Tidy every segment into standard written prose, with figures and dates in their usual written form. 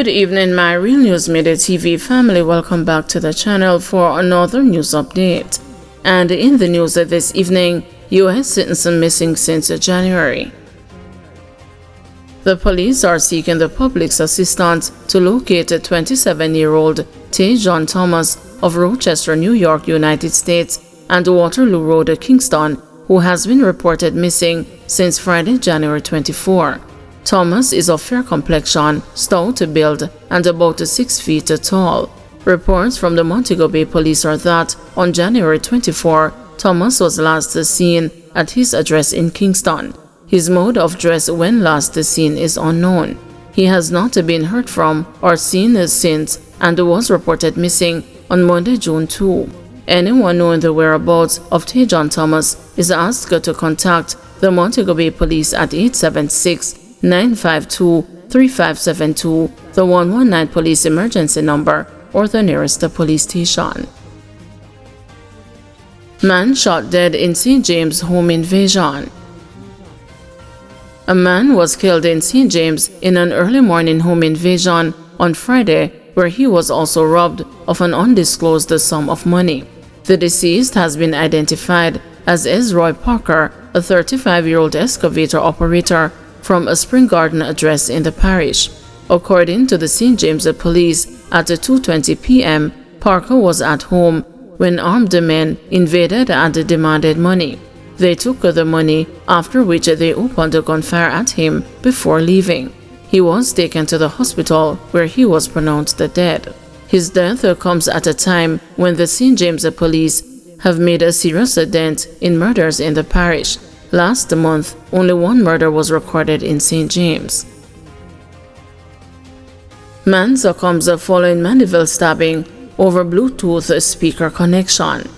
Good evening, my Real News Midday TV family. Welcome back to the channel for another news update. And in the news this evening, U.S. citizen missing since January. The police are seeking the public's assistance to locate a 27-year-old John Thomas of Rochester, New York, United States, and Waterloo Road, Kingston, who has been reported missing since Friday, January 24. Thomas is of fair complexion, stout build, and about 6 feet tall. Reports from the Montego Bay Police are that on January 24, Thomas was last seen at his address in Kingston. His mode of dress when last seen is unknown. He has not been heard from or seen since and was reported missing on Monday, June 2. Anyone knowing the whereabouts of John Thomas is asked to contact the Montego Bay Police at 876-952-3572, the 119 police emergency number, or the nearest police station. Man shot dead in St. James home invasion. A man was killed in St. James in an early morning home invasion on Friday, where he was also robbed of an undisclosed sum of money. The deceased has been identified as Ezroy Parker, a 35-year-old excavator operator from a Spring Garden address in the parish. According to the St. James Police, at 2:20 p.m., Parker was at home when armed men invaded and demanded money. They took the money, after which they opened gunfire at him before leaving. He was taken to the hospital, where he was pronounced dead. His death comes at a time when the St. James Police have made a serious dent in murders in the parish. Last month, only one murder was recorded in St. James. Man succumbs following Mandeville stabbing over Bluetooth speaker connection.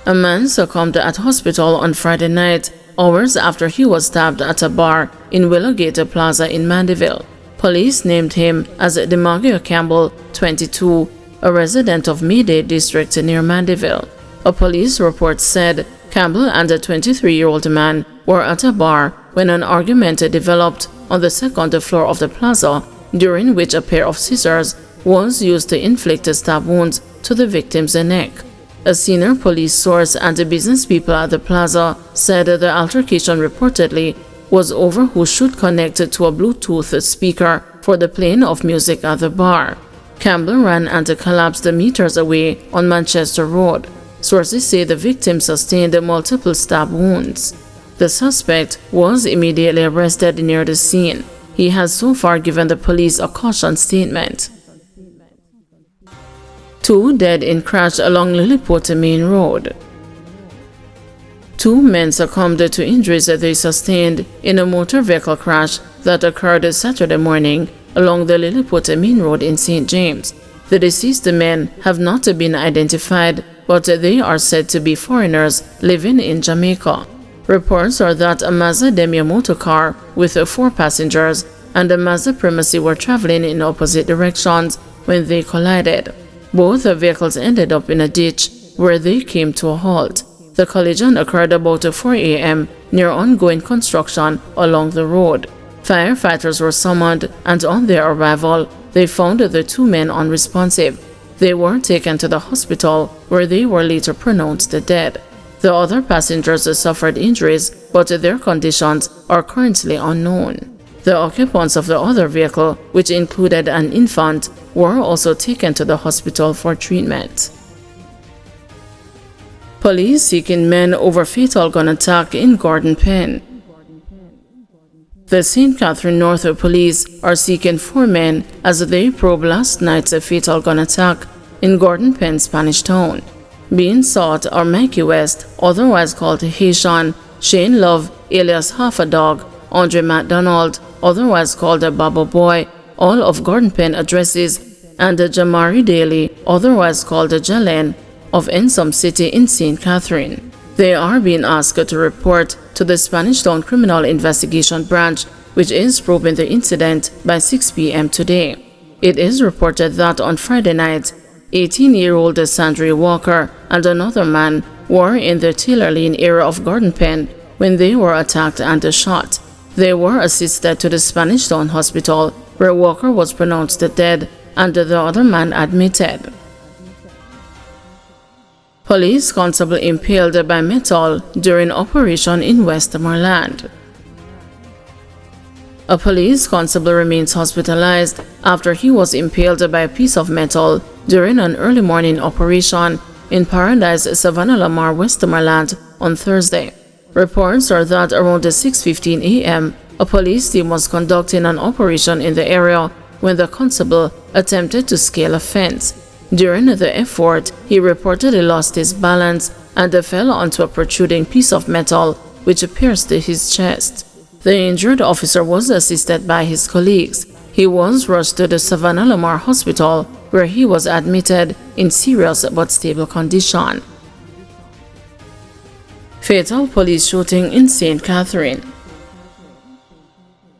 A man succumbed at hospital on Friday night, hours after he was stabbed at a bar in Willowgate Plaza in Mandeville. Police named him as DeMaggio Campbell, 22, a resident of Midday district near Mandeville. A police report said Campbell and a 23-year-old man were at a bar when an argument developed on the second floor of the plaza, during which a pair of scissors was used to inflict stab wounds to the victim's neck. A senior police source and the business people at the plaza said the altercation reportedly was over who should connect to a Bluetooth speaker for the playing of music at the bar. Campbell ran and collapsed meters away on Manchester Road. Sources say the victim sustained multiple stab wounds. The suspect was immediately arrested near the scene. He has so far given the police a caution statement. 2 dead in crash along Lilliput Main Road. 2 men succumbed to injuries they sustained in a motor vehicle crash that occurred Saturday morning along the Lilliput Main Road in St. James. The deceased men have not been identified, but they are said to be foreigners living in Jamaica. Reports are that a Mazda Demio motor car with 4 passengers and a Mazda Primacy were traveling in opposite directions when they collided. Both vehicles ended up in a ditch where they came to a halt. The collision occurred about 4 a.m. near ongoing construction along the road. Firefighters were summoned, and on their arrival, they found the 2 men unresponsive. They were taken to the hospital, where they were later pronounced dead. The other passengers suffered injuries, but their conditions are currently unknown. The occupants of the other vehicle, which included an infant, were also taken to the hospital for treatment. Police seeking men over fatal gun attack in Gordon Pen. The St. Catherine North Police are seeking 4 men as they probe last night's fatal gun attack in Gordon Pen, Spanish Town. Being sought are Mikey West, otherwise called Haitian, Shane Love, alias Half a Dog, Andre MacDonald, otherwise called Babo Boy, all of Gordon Pen addresses, and Jamari Daly, otherwise called Jalen, of Ensom City in St. Catherine. They are being asked to report to the Spanish Town Criminal Investigation Branch, which is probing the incident by 6 p.m. today. It is reported that on Friday night, 18-year-old Sandra Walker and another man were in the Taylor Lane area of Gordon Pen when they were attacked and shot. They were assisted to the Spanish Town Hospital where Walker was pronounced dead and the other man admitted. Police constable impaled by metal during operation in Westmoreland. A police constable remains hospitalized after he was impaled by a piece of metal during an early morning operation in Paradise, Savannah Lamar, Westmoreland on Thursday. Reports are that around 6:15 a.m., a police team was conducting an operation in the area when the constable attempted to scale a fence. During the effort, he reportedly lost his balance and fell onto a protruding piece of metal which pierced his chest. The injured officer was assisted by his colleagues. He was rushed to the Savannah Lamar Hospital, where he was admitted in serious but stable condition. Fatal police shooting in St. Catherine.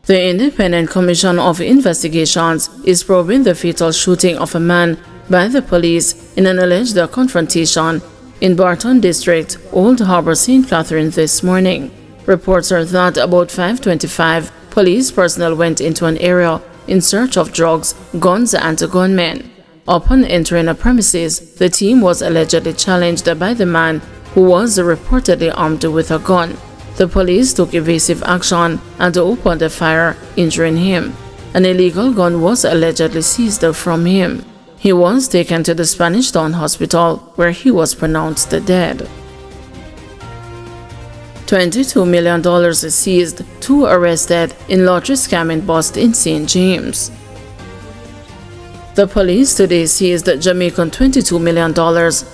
The Independent Commission of Investigations is probing the fatal shooting of a man by the police in an alleged confrontation in Barton District, Old Harbor, St. Catherine this morning. Reports are that about 5:25, police personnel went into an area in search of drugs, guns, and gunmen. Upon entering a premises, the team was allegedly challenged by the man who was reportedly armed with a gun. The police took evasive action and opened fire, injuring him. An illegal gun was allegedly seized from him. He was taken to the Spanish Town Hospital, where he was pronounced dead. $22 million seized, 2 arrested in lottery scamming bust in St. James. The police today seized Jamaican $22 million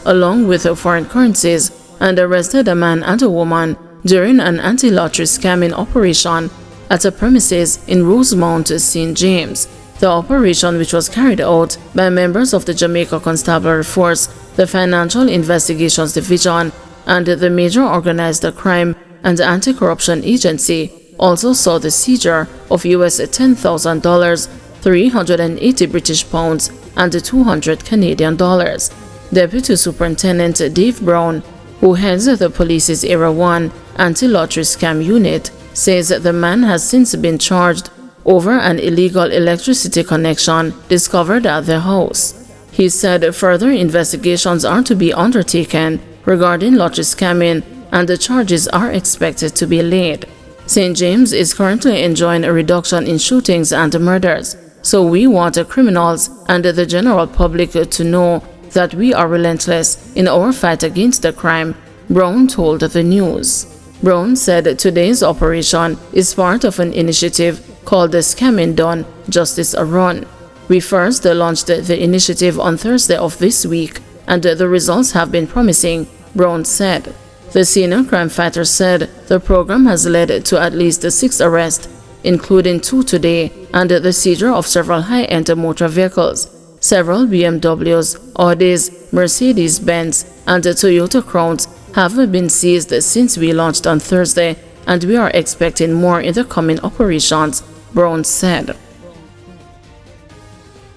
along with foreign currencies and arrested a man and a woman during an anti-lottery scamming operation at a premises in Rosemount, St. James. The operation, which was carried out by members of the Jamaica Constabulary Force, the Financial Investigations Division, and the Major Organized Crime and Anti-Corruption Agency, also saw the seizure of US $10,000, 380 British pounds, and 200 Canadian dollars. Deputy Superintendent Dave Brown, who heads the police's Area 1 anti-lottery scam unit, says the man has since been charged over an illegal electricity connection discovered at the house. He said further investigations are to be undertaken regarding lottery scamming and the charges are expected to be laid. St. James is currently enjoying a reduction in shootings and murders, so we want criminals and the general public to know that we are relentless in our fight against the crime, Brown told the news. Brown said today's operation is part of an initiative called the Scamming Done, Justice Run. We first launched the initiative on Thursday of this week, and the results have been promising, Brown said. The senior crime fighter said the program has led to at least 6 arrests, including 2 today, and the seizure of several high-end motor vehicles. Several BMWs, Audis, Mercedes-Benz, and Toyota Crowns have been seized since we launched on Thursday, and we are expecting more in the coming operations, Brown said.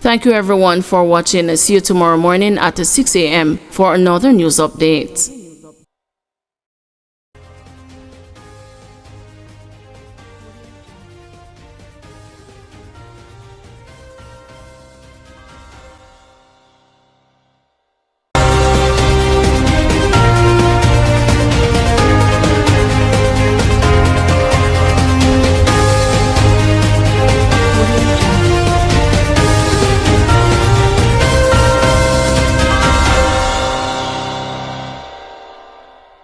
Thank you everyone for watching. See you tomorrow morning at 6 a.m. for another news update.